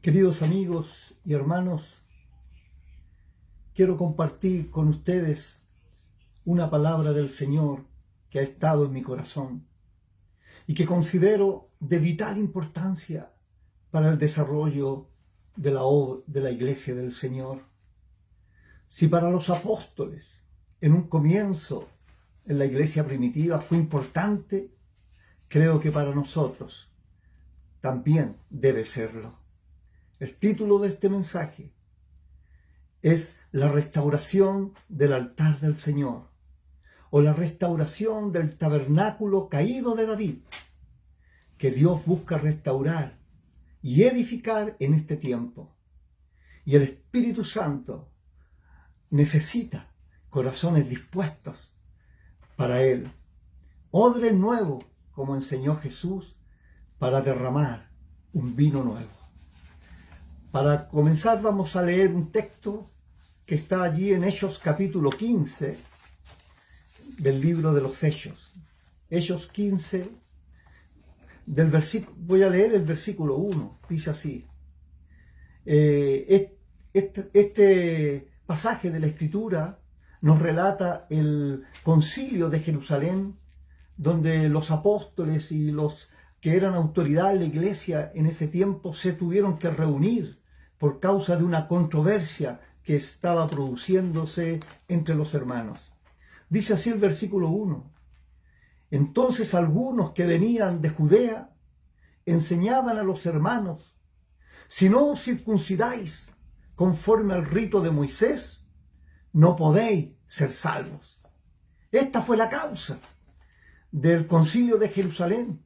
Queridos amigos y hermanos, quiero compartir con ustedes una palabra del Señor que ha estado en mi corazón y que considero de vital importancia para el desarrollo de la Iglesia del Señor. Si para los apóstoles en un comienzo en la Iglesia primitiva fue importante, creo que para nosotros también debe serlo. El título de este mensaje es la restauración del altar del Señor o la restauración del tabernáculo caído de David, que Dios busca restaurar y edificar en este tiempo. Y el Espíritu Santo necesita corazones dispuestos para Él, odres nuevos, como enseñó Jesús, para derramar un vino nuevo. Para comenzar vamos a leer un texto que está allí en Hechos capítulo 15 del libro de los Hechos. Hechos 15, voy a leer el versículo 1, dice así. Este pasaje de la Escritura nos relata el concilio de Jerusalén, donde los apóstoles y los que eran autoridad en la iglesia en ese tiempo se tuvieron que reunir por causa de una controversia que estaba produciéndose entre los hermanos. Dice así el versículo 1. Entonces algunos que venían de Judea enseñaban a los hermanos: si no os circuncidáis conforme al rito de Moisés, no podéis ser salvos. Esta fue la causa del concilio de Jerusalén,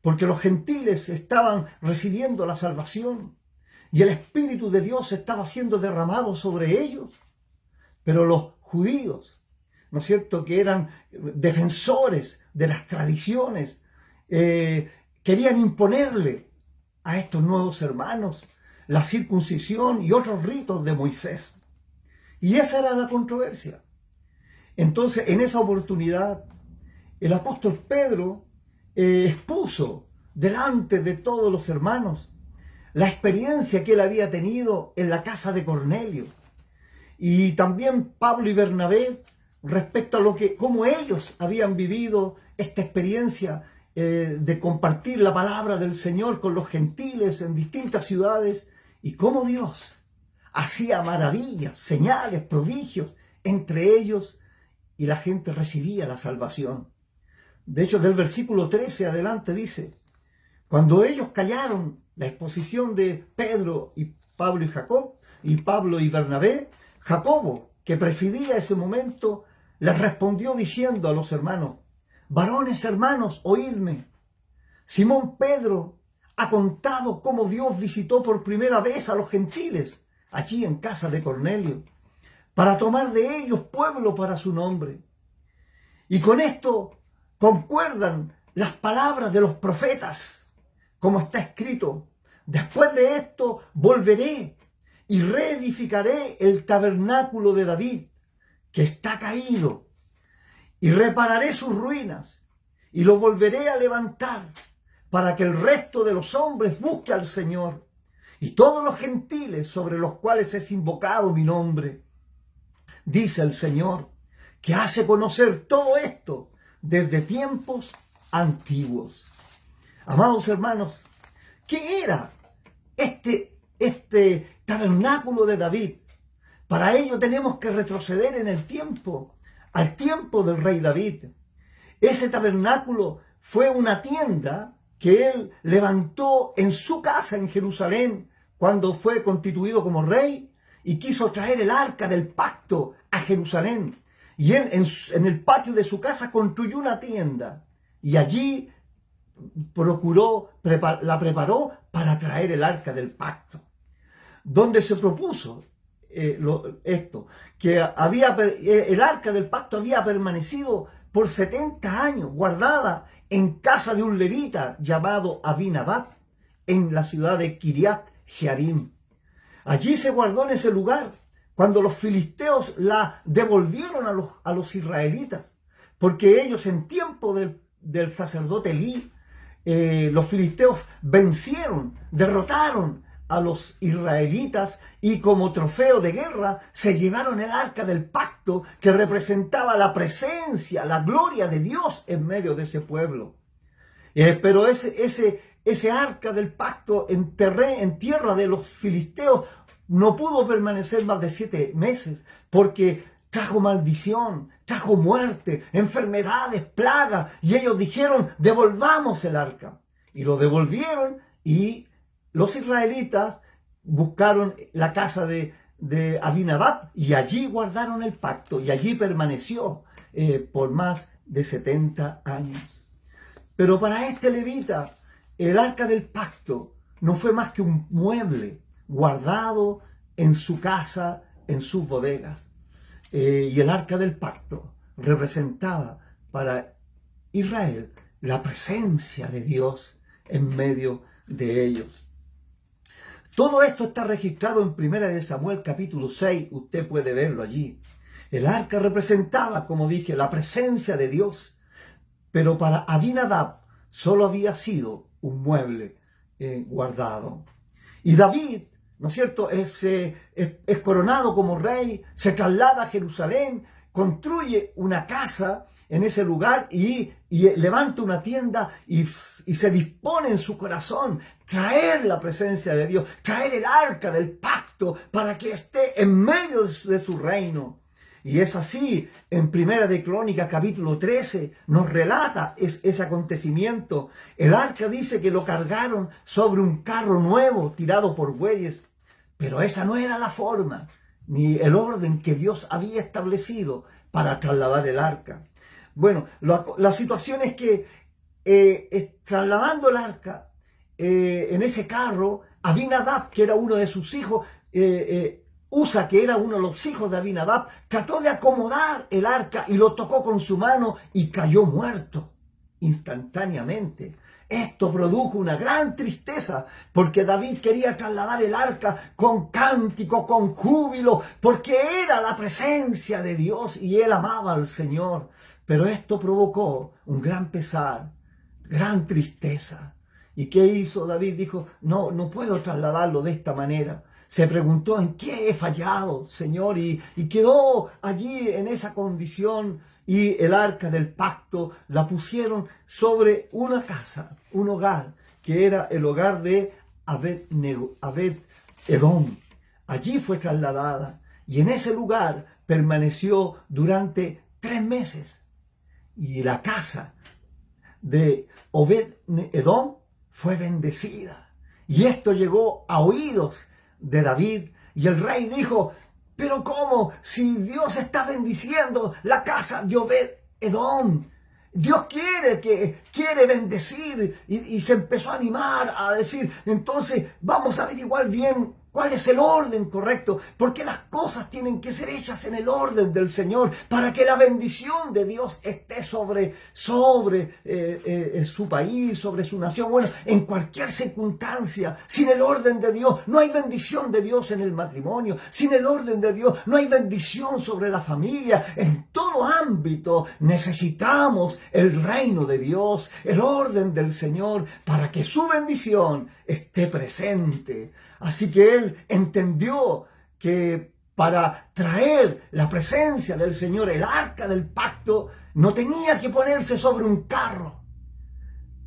porque los gentiles estaban recibiendo la salvación y el Espíritu de Dios estaba siendo derramado sobre ellos. Pero los judíos, ¿no es cierto?, que eran defensores de las tradiciones, querían imponerle a estos nuevos hermanos la circuncisión y otros ritos de Moisés. Y esa era la controversia. Entonces, en esa oportunidad, el apóstol Pedro expuso delante de todos los hermanos la experiencia que él había tenido en la casa de Cornelio. Y también Pablo y Bernabé respecto a cómo ellos habían vivido esta experiencia de compartir la palabra del Señor con los gentiles en distintas ciudades, y cómo Dios hacía maravillas, señales, prodigios entre ellos, y la gente recibía la salvación. De hecho, del versículo 13 adelante dice: cuando ellos callaron la exposición de Pedro y Pablo y Bernabé, Jacobo, que presidía ese momento, les respondió diciendo a los hermanos: varones hermanos, oídme. Simón Pedro ha contado cómo Dios visitó por primera vez a los gentiles allí en casa de Cornelio, para tomar de ellos pueblo para su nombre. Y con esto concuerdan las palabras de los profetas, como está escrito: después de esto volveré y reedificaré el tabernáculo de David, que está caído, y repararé sus ruinas, y lo volveré a levantar, para que el resto de los hombres busque al Señor, y todos los gentiles sobre los cuales es invocado mi nombre. Dice el Señor, que hace conocer todo esto desde tiempos antiguos. Amados hermanos, ¿qué era este tabernáculo de David? Para ello tenemos que retroceder en el tiempo, al tiempo del rey David. Ese tabernáculo fue una tienda que él levantó en su casa en Jerusalén cuando fue constituido como rey y quiso traer el arca del pacto a Jerusalén. Y él en el patio de su casa construyó una tienda y allí la preparó para traer el arca del pacto, donde se propuso que el arca del pacto había permanecido por 70 años guardada en casa de un levita llamado Abinadab en la ciudad de Kiriat Jearim. Allí se guardó en ese lugar cuando los filisteos la devolvieron a los israelitas, porque ellos en tiempo del sacerdote Elí, los filisteos vencieron, derrotaron a los israelitas y como trofeo de guerra se llevaron el arca del pacto que representaba la presencia, la gloria de Dios en medio de ese pueblo. Pero ese arca del pacto en tierra de los filisteos no pudo permanecer más de 7 meses porque trajo maldición, trajo muerte, enfermedades, plagas, y ellos dijeron: devolvamos el arca. Y lo devolvieron, y los israelitas buscaron la casa de Abinadab y allí guardaron el pacto y allí permaneció por más de 70 años. Pero para este levita, el arca del pacto no fue más que un mueble guardado en su casa, en sus bodegas. Y el arca del pacto representaba para Israel la presencia de Dios en medio de ellos. Todo esto está registrado en 1 Samuel capítulo 6, usted puede verlo allí. El arca representaba, como dije, la presencia de Dios, pero para Abinadab solo había sido un mueble guardado. Y David, ¿no es cierto?, es coronado como rey, se traslada a Jerusalén, construye una casa en ese lugar y levanta una tienda y se dispone en su corazón traer la presencia de Dios, traer el arca del pacto para que esté en medio de su reino. Y es así, en Primera de Crónicas capítulo 13 nos relata ese acontecimiento. El arca dice que lo cargaron sobre un carro nuevo tirado por bueyes, pero esa no era la forma ni el orden que Dios había establecido para trasladar el arca. Bueno, la situación es que trasladando el arca en ese carro, Abinadab, que era uno de sus hijos, Usa, que era uno de los hijos de Abinadab, trató de acomodar el arca y lo tocó con su mano y cayó muerto instantáneamente. Esto produjo una gran tristeza porque David quería trasladar el arca con cántico, con júbilo, porque era la presencia de Dios y él amaba al Señor. Pero esto provocó un gran pesar, gran tristeza. ¿Y qué hizo David? Dijo: no puedo trasladarlo de esta manera. Se preguntó: ¿en qué he fallado, Señor? Y quedó allí en esa condición. Y el arca del pacto la pusieron sobre una casa, un hogar, que era el hogar de Obed-Edom. Allí fue trasladada y en ese lugar permaneció durante 3 meses. Y la casa de Obed-Edom fue bendecida. Y esto llegó a oídos de David, y el rey dijo: ¿pero cómo? Si Dios está bendiciendo la casa de Obed-Edom. Dios quiere bendecir, y se empezó a animar a decir: entonces vamos a averiguar bien cuál es el orden correcto, porque las cosas tienen que ser hechas en el orden del Señor para que la bendición de Dios esté sobre su país, sobre su nación. Bueno, en cualquier circunstancia, sin el orden de Dios no hay bendición de Dios en el matrimonio, sin el orden de Dios no hay bendición sobre la familia. En todo ámbito necesitamos el reino de Dios, el orden del Señor, para que su bendición esté presente. Así que él entendió que para traer la presencia del Señor, el arca del pacto, no tenía que ponerse sobre un carro,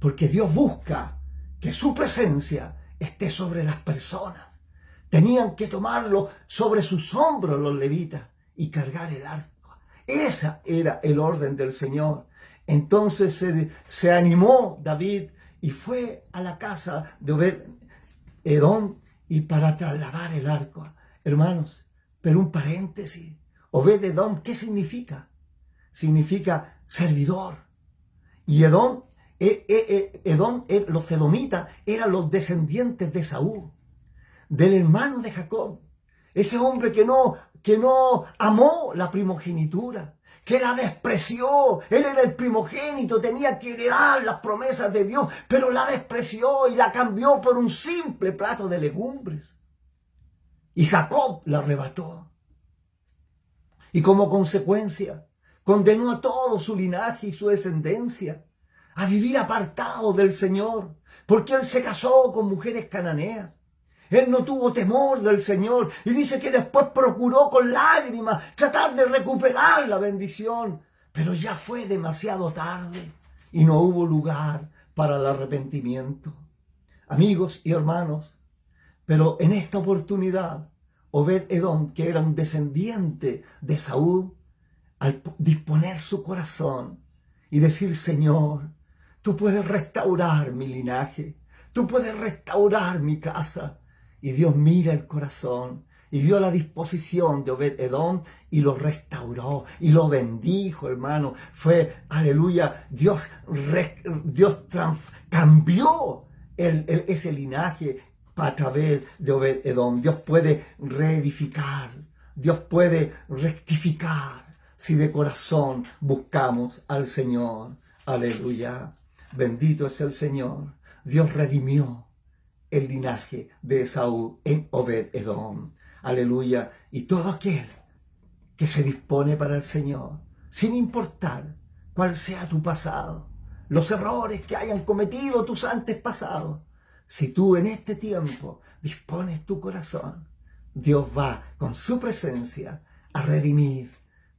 porque Dios busca que su presencia esté sobre las personas. Tenían que tomarlo sobre sus hombros los levitas y cargar el arca. Ese era el orden del Señor. Entonces se animó David y fue a la casa de Obed-Edom y para trasladar el arca. Hermanos, pero un paréntesis. Obed-Edom, ¿qué significa? Significa servidor. Y los edomitas eran los descendientes de Saúl, del hermano de Jacob. Ese hombre que no amó la primogenitura, que la despreció. Él era el primogénito, tenía que heredar las promesas de Dios, pero la despreció y la cambió por un simple plato de legumbres. Y Jacob la arrebató. Y como consecuencia, condenó a todo su linaje y su descendencia a vivir apartado del Señor, porque él se casó con mujeres cananeas. Él no tuvo temor del Señor y dice que después procuró con lágrimas tratar de recuperar la bendición, pero ya fue demasiado tarde y no hubo lugar para el arrepentimiento. Amigos y hermanos, pero en esta oportunidad, Obed-Edom, que era un descendiente de Saúl, al disponer su corazón y decir: Señor, tú puedes restaurar mi linaje, tú puedes restaurar mi casa. Y Dios mira el corazón y vio la disposición de Obed-Edom y lo restauró y lo bendijo, hermano. Fue, aleluya, Dios cambió ese linaje a través de Obed-Edom. Dios puede reedificar, Dios puede rectificar si de corazón buscamos al Señor. Aleluya. Bendito es el Señor. Dios redimió el linaje de Esaú en Obed-Edom. Aleluya. Y todo aquel que se dispone para el Señor, sin importar cuál sea tu pasado, los errores que hayan cometido tus antepasados, si tú en este tiempo dispones tu corazón, Dios va con su presencia a redimir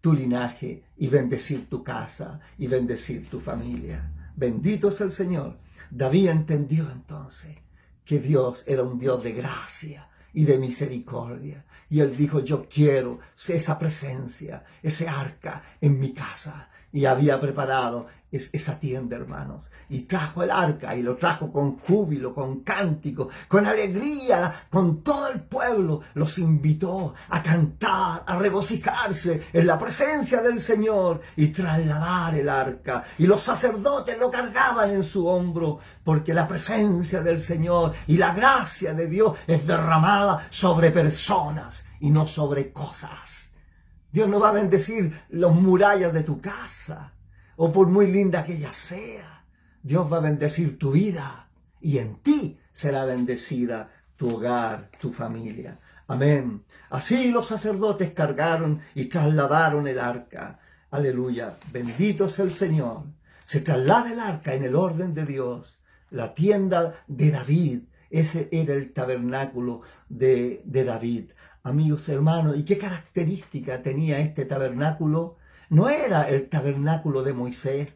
tu linaje y bendecir tu casa y bendecir tu familia. Bendito es el Señor. David entendió entonces que Dios era un Dios de gracia y de misericordia. Y él dijo: yo quiero esa presencia, ese arca en mi casa. Y había preparado esa tienda, hermanos. Y trajo el arca y lo trajo con júbilo, con cántico, con alegría, con todo el pueblo. Los invitó a cantar, a regocijarse en la presencia del Señor y trasladar el arca. Y los sacerdotes lo cargaban en su hombro, porque la presencia del Señor y la gracia de Dios es derramada sobre personas y no sobre cosas. Dios no va a bendecir las murallas de tu casa, o por muy linda que ella sea. Dios va a bendecir tu vida y en ti será bendecida tu hogar, tu familia. Amén. Así los sacerdotes cargaron y trasladaron el arca. Aleluya. Bendito es el Señor. Se traslada el arca en el orden de Dios. La tienda de David. Ese era el tabernáculo de David. Amigos, hermanos, ¿y qué característica tenía este tabernáculo? No era el tabernáculo de Moisés.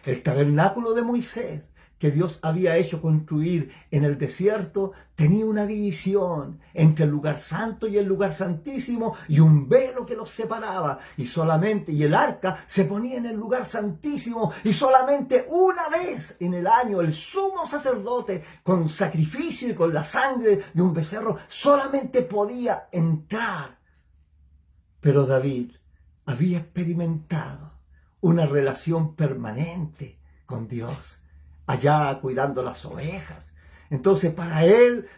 El tabernáculo de Moisés, que Dios había hecho construir en el desierto, tenía una división entre el lugar santo y el lugar santísimo y un velo que los separaba. Y el arca se ponía en el lugar santísimo y solamente una vez en el año el sumo sacerdote, con sacrificio y con la sangre de un becerro, solamente podía entrar. Pero David había experimentado una relación permanente con Dios, allá cuidando las ovejas. Entonces, para él,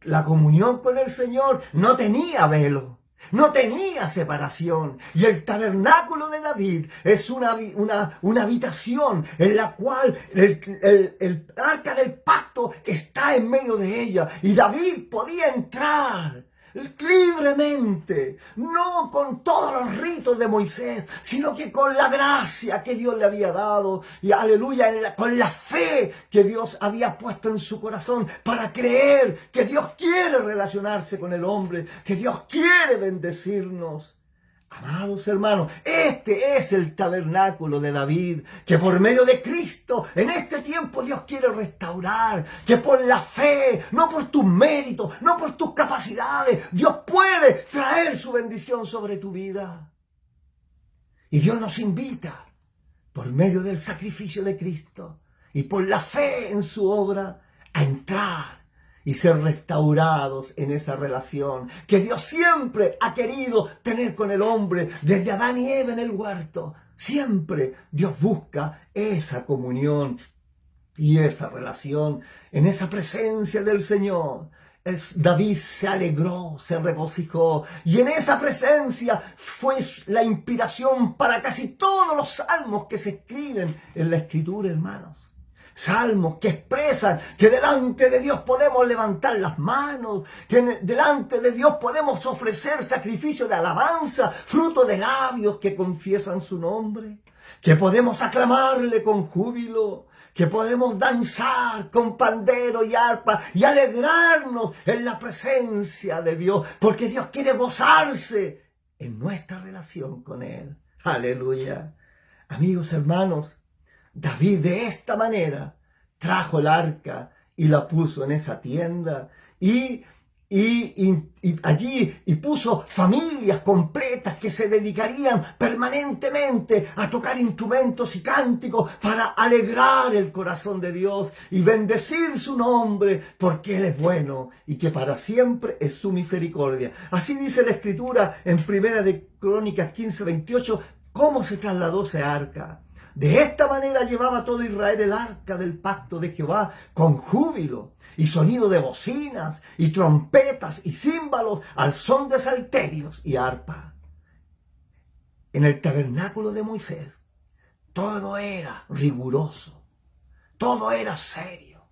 la comunión con el Señor no tenía velo, no tenía separación. Y el tabernáculo de David es una habitación en la cual el arca del pacto está en medio de ella. Y David podía entrar libremente, no con todos los ritos de Moisés, sino que con la gracia que Dios le había dado, y aleluya, con la fe que Dios había puesto en su corazón para creer que Dios quiere relacionarse con el hombre, que Dios quiere bendecirnos. Amados hermanos, este es el tabernáculo de David, que por medio de Cristo en este tiempo Dios quiere restaurar, que por la fe, no por tus méritos, no por tus capacidades, Dios puede traer su bendición sobre tu vida. Y Dios nos invita, por medio del sacrificio de Cristo y por la fe en su obra, a entrar y ser restaurados en esa relación que Dios siempre ha querido tener con el hombre, desde Adán y Eva en el huerto. Siempre Dios busca esa comunión y esa relación en esa presencia del Señor. David se alegró, se regocijó, y en esa presencia fue la inspiración para casi todos los salmos que se escriben en la Escritura, hermanos. Salmos que expresan que delante de Dios podemos levantar las manos, que delante de Dios podemos ofrecer sacrificio de alabanza, fruto de labios que confiesan su nombre, que podemos aclamarle con júbilo, que podemos danzar con pandero y arpa y alegrarnos en la presencia de Dios, porque Dios quiere gozarse en nuestra relación con Él. Aleluya. Amigos, hermanos, David de esta manera trajo el arca y la puso en esa tienda y allí puso familias completas que se dedicarían permanentemente a tocar instrumentos y cánticos para alegrar el corazón de Dios y bendecir su nombre, porque Él es bueno y que para siempre es su misericordia. Así dice la Escritura en Primera de Crónicas 15:28, cómo se trasladó ese arca. De esta manera llevaba todo Israel el arca del pacto de Jehová con júbilo y sonido de bocinas y trompetas y címbalos al son de salterios y arpa. En el tabernáculo de Moisés todo era riguroso, todo era serio.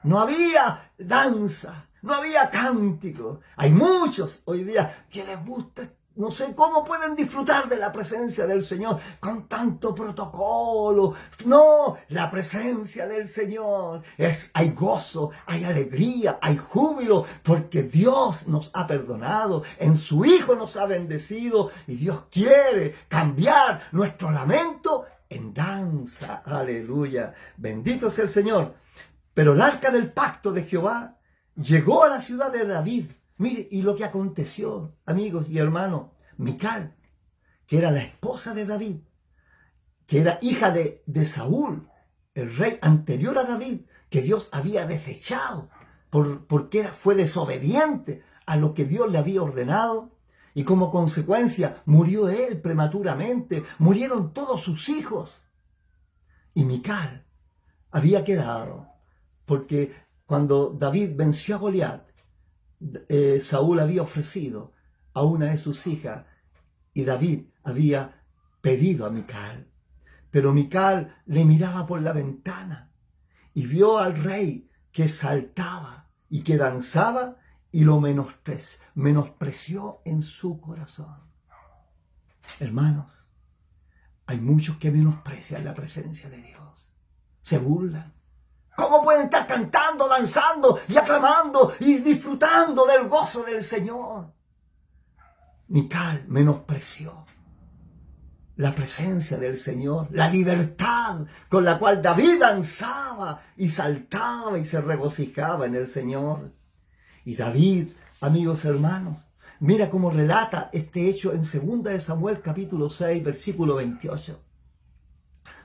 No había danza, no había cántico. Hay muchos hoy día que les gusta. No sé cómo pueden disfrutar de la presencia del Señor con tanto protocolo. No, la presencia del Señor hay gozo, hay alegría, hay júbilo, porque Dios nos ha perdonado, en su Hijo nos ha bendecido y Dios quiere cambiar nuestro lamento en danza. Aleluya. Bendito sea el Señor. Pero el arca del pacto de Jehová llegó a la ciudad de David. Mire, y lo que aconteció, amigos y hermanos, Mical, que era la esposa de David, que era hija de Saúl, el rey anterior a David, que Dios había desechado porque fue desobediente a lo que Dios le había ordenado, y como consecuencia murió él prematuramente, murieron todos sus hijos. Y Mical había quedado, porque cuando David venció a Goliat, Saúl había ofrecido a una de sus hijas y David había pedido a Mical. Pero Mical le miraba por la ventana y vio al rey que saltaba y que danzaba y lo menospreció en su corazón. Hermanos, hay muchos que menosprecian la presencia de Dios. Se burlan. ¿Cómo pueden estar cantando, danzando y aclamando y disfrutando del gozo del Señor? Mical menospreció la presencia del Señor, la libertad con la cual David danzaba y saltaba y se regocijaba en el Señor. Y David, amigos hermanos, mira cómo relata este hecho en 2 de Samuel capítulo 6, versículo 28.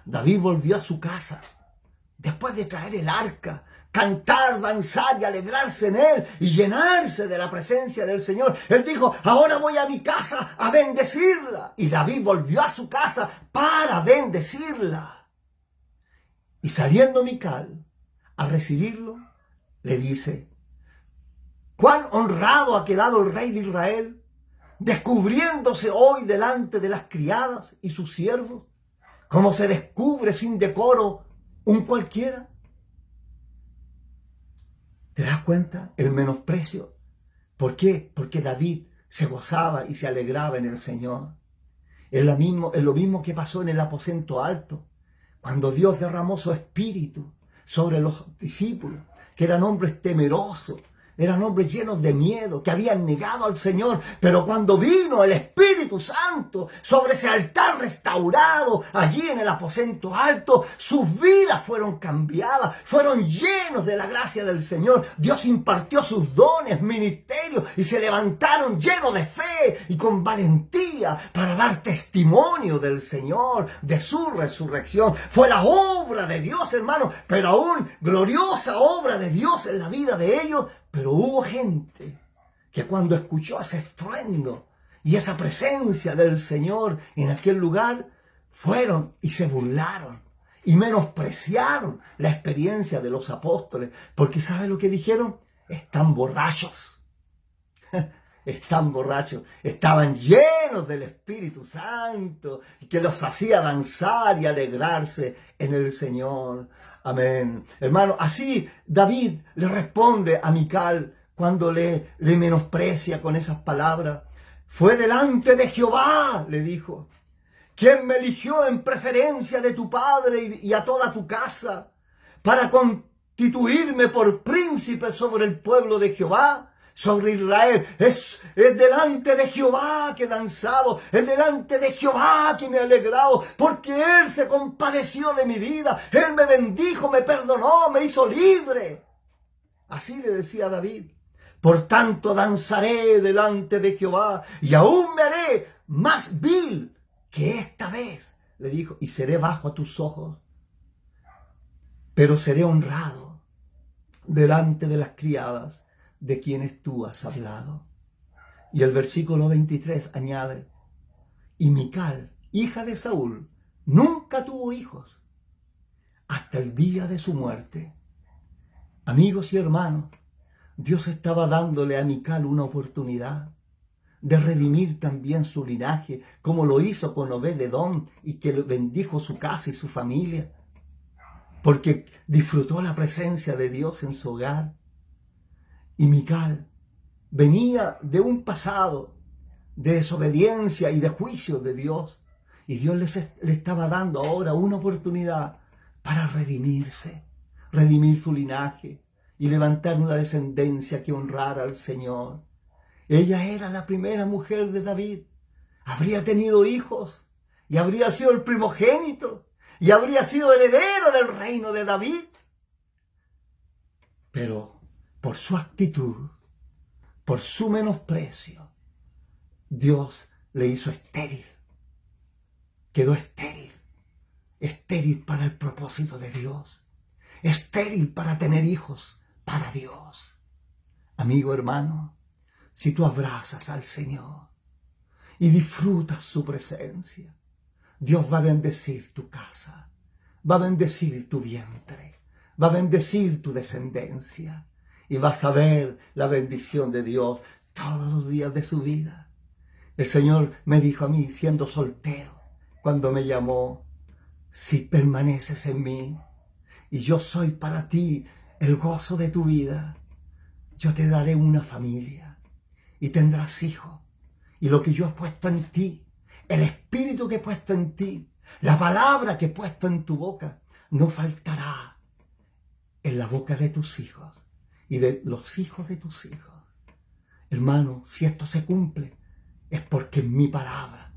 David volvió a su casa después de traer el arca, cantar, danzar y alegrarse en él y llenarse de la presencia del Señor. Él dijo, ahora voy a mi casa a bendecirla. Y David volvió a su casa para bendecirla. Y saliendo Mical a recibirlo, le dice, cuán honrado ha quedado el rey de Israel, descubriéndose hoy delante de las criadas y sus siervos, como se descubre sin decoro un cualquiera. ¿Te das cuenta? El menosprecio. ¿Por qué? Porque David se gozaba y se alegraba en el Señor. Es lo mismo que pasó en el aposento alto, cuando Dios derramó su espíritu sobre los discípulos, que eran hombres temerosos, eran hombres llenos de miedo, que habían negado al Señor. Pero cuando vino el Espíritu Santo sobre ese altar restaurado, allí en el aposento alto, sus vidas fueron cambiadas, fueron llenos de la gracia del Señor. Dios impartió sus dones, ministerios, y se levantaron llenos de fe y con valentía para dar testimonio del Señor, de su resurrección. Fue la obra de Dios, hermanos, pero aún gloriosa obra de Dios en la vida de ellos. Pero hubo gente que cuando escuchó ese estruendo y esa presencia del Señor en aquel lugar, fueron y se burlaron y menospreciaron la experiencia de los apóstoles. Porque ¿sabe lo que dijeron? Están borrachos. Están borrachos. Estaban llenos del Espíritu Santo, que los hacía danzar y alegrarse en el Señor. Amén. Hermano, así David le responde a Mical cuando le menosprecia con esas palabras. Fue delante de Jehová, le dijo, quien me eligió en preferencia de tu padre y a toda tu casa, para constituirme por príncipe sobre el pueblo de Jehová, sobre Israel. Es delante de Jehová que he danzado, es delante de Jehová que me he alegrado, porque Él se compadeció de mi vida, Él me bendijo, me perdonó, me hizo libre. Así le decía David. Por tanto danzaré delante de Jehová y aún me haré más vil que esta vez, le dijo, y seré bajo a tus ojos, pero seré honrado delante de las criadas de quienes tú has hablado. Y el versículo 23 añade, y Mical, hija de Saúl, nunca tuvo hijos hasta el día de su muerte. Amigos y hermanos, Dios estaba dándole a Mical una oportunidad de redimir también su linaje, como lo hizo con Obed-edom, y que bendijo su casa y su familia, porque disfrutó la presencia de Dios en su hogar. Y Mical venía de un pasado de desobediencia y de juicio de Dios, y Dios le estaba dando ahora una oportunidad para redimirse, redimir su linaje y levantar una descendencia que honrara al Señor. Ella era la primera mujer de David. Habría tenido hijos y habría sido el primogénito y habría sido heredero del reino de David. Pero por su actitud, por su menosprecio, Dios le hizo estéril. Quedó estéril. Estéril para el propósito de Dios. Estéril para tener hijos para Dios. Amigo, hermano, si tú abrazas al Señor y disfrutas su presencia, Dios va a bendecir tu casa, va a bendecir tu vientre, va a bendecir tu descendencia y vas a ver la bendición de Dios todos los días de su vida. El Señor me dijo a mí, siendo soltero, cuando me llamó, si permaneces en mí y yo soy para ti el gozo de tu vida, yo te daré una familia y tendrás hijos. Y lo que yo he puesto en ti, el espíritu que he puesto en ti, la palabra que he puesto en tu boca, no faltará en la boca de tus hijos y de los hijos de tus hijos. Hermano, si esto se cumple, es porque es mi palabra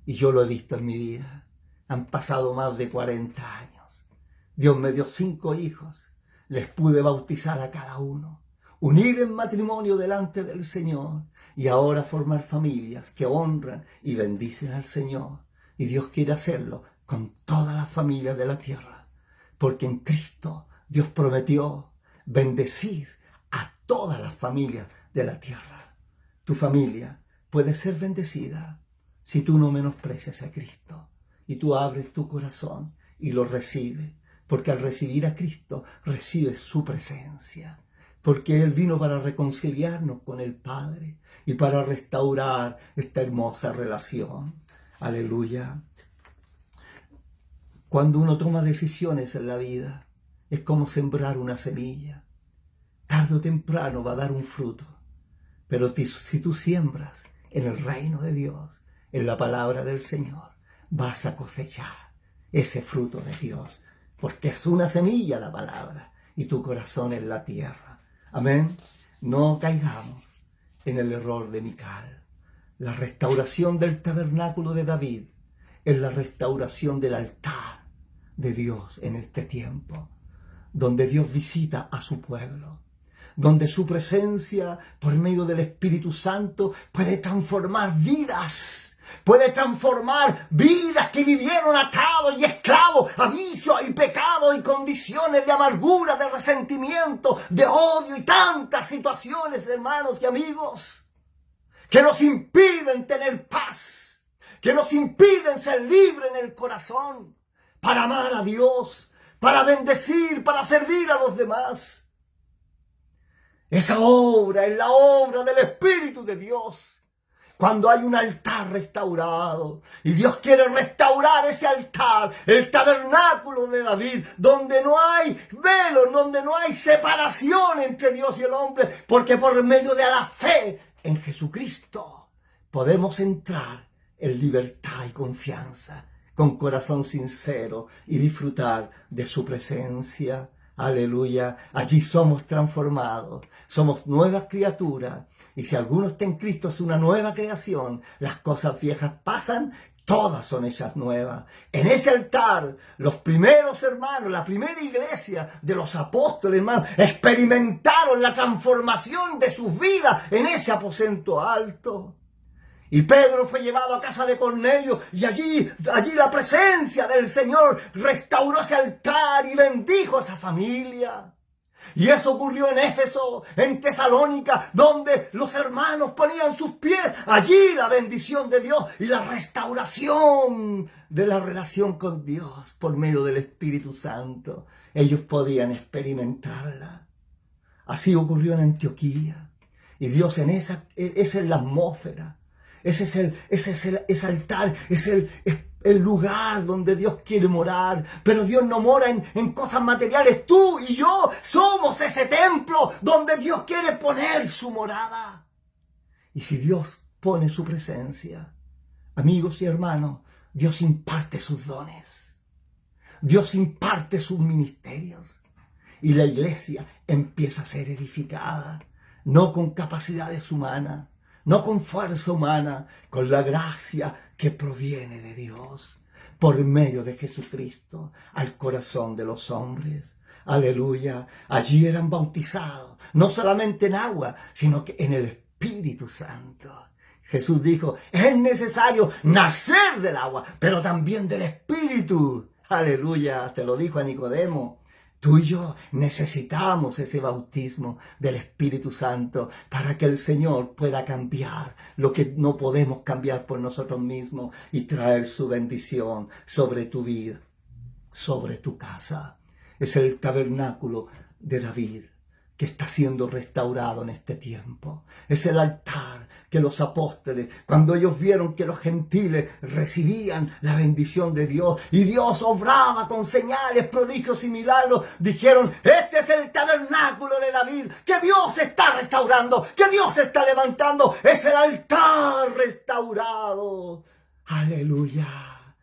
y yo lo he visto en mi vida. Han pasado más de 40 años. Dios me dio 5 hijos. Les pude bautizar a cada uno, unir en matrimonio delante del Señor y ahora formar familias que honran y bendicen al Señor. Y Dios quiere hacerlo con todas las familias de la tierra, porque en Cristo Dios prometió bendecir a todas las familias de la tierra. Tu familia puede ser bendecida si tú no menosprecias a Cristo y tú abres tu corazón y lo recibes. Porque al recibir a Cristo, recibes su presencia. Porque Él vino para reconciliarnos con el Padre y para restaurar esta hermosa relación. Aleluya. Cuando uno toma decisiones en la vida, es como sembrar una semilla. Tarde o temprano va a dar un fruto. Pero si tú siembras en el reino de Dios, en la palabra del Señor, vas a cosechar ese fruto de Dios. Porque es una semilla la palabra y tu corazón es la tierra. Amén. No caigamos en el error de Mical. La restauración del tabernáculo de David es la restauración del altar de Dios en este tiempo, donde Dios visita a su pueblo, donde su presencia por medio del Espíritu Santo puede transformar vidas. Puede transformar vidas que vivieron atados y esclavos a vicios y pecados y condiciones de amargura, de resentimiento, de odio y tantas situaciones, hermanos y amigos, que nos impiden tener paz, que nos impiden ser libres en el corazón para amar a Dios, para bendecir, para servir a los demás. Esa obra es la obra del Espíritu de Dios. Cuando hay un altar restaurado y Dios quiere restaurar ese altar, el tabernáculo de David, donde no hay velo, donde no hay separación entre Dios y el hombre, porque por medio de la fe en Jesucristo podemos entrar en libertad y confianza, con corazón sincero y disfrutar de su presencia. Aleluya. Allí somos transformados. Somos nuevas criaturas. Y si alguno está en Cristo, es una nueva creación. Las cosas viejas pasan, todas son hechas nuevas. En ese altar, los primeros hermanos, la primera iglesia de los apóstoles, hermanos, experimentaron la transformación de sus vidas en ese aposento alto. Y Pedro fue llevado a casa de Cornelio y allí la presencia del Señor restauró ese altar y bendijo a esa familia. Y eso ocurrió en Éfeso, en Tesalónica, donde los hermanos ponían sus pies. Allí la bendición de Dios y la restauración de la relación con Dios por medio del Espíritu Santo. Ellos podían experimentarla. Así ocurrió en Antioquía. Y Dios esa es la atmósfera. Ese altar, es el lugar donde Dios quiere morar. Pero Dios no mora en cosas materiales. Tú y yo somos ese templo donde Dios quiere poner su morada. Y si Dios pone su presencia, amigos y hermanos, Dios imparte sus dones. Dios imparte sus ministerios. Y la iglesia empieza a ser edificada, no con capacidades humanas, no con fuerza humana, con la gracia que proviene de Dios, por medio de Jesucristo, al corazón de los hombres. Aleluya. Allí eran bautizados, no solamente en agua, sino que en el Espíritu Santo. Jesús dijo, es necesario nacer del agua, pero también del Espíritu. Aleluya. Te lo dijo a Nicodemo. Tú y yo necesitamos ese bautismo del Espíritu Santo para que el Señor pueda cambiar lo que no podemos cambiar por nosotros mismos y traer su bendición sobre tu vida, sobre tu casa. Es el tabernáculo de David que está siendo restaurado en este tiempo. Es el altar que los apóstoles, cuando ellos vieron que los gentiles recibían la bendición de Dios y Dios obraba con señales, prodigios y milagros, dijeron, este es el tabernáculo de David, que Dios está restaurando, que Dios está levantando, es el altar restaurado. Aleluya.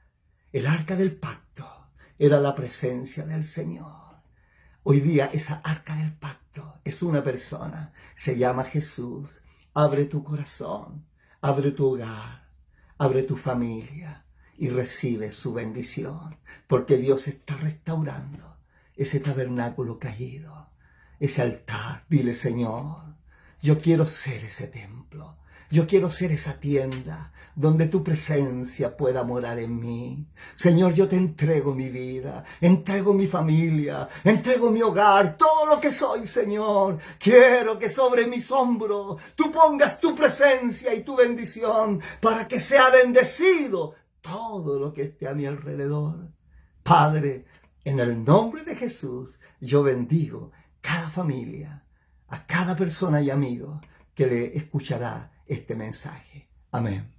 El arca del pacto era la presencia del Señor. Hoy día esa arca del pacto es una persona, se llama Jesús. Abre tu corazón, abre tu hogar, abre tu familia y recibe su bendición, porque Dios está restaurando ese tabernáculo caído, ese altar. Dile, Señor, yo quiero ser ese templo. Yo quiero ser esa tienda donde tu presencia pueda morar en mí. Señor, yo te entrego mi vida, entrego mi familia, entrego mi hogar, todo lo que soy, Señor. Quiero que sobre mis hombros tú pongas tu presencia y tu bendición para que sea bendecido todo lo que esté a mi alrededor. Padre, en el nombre de Jesús, yo bendigo cada familia, a cada persona y amigo que le escuchará este mensaje. Amén.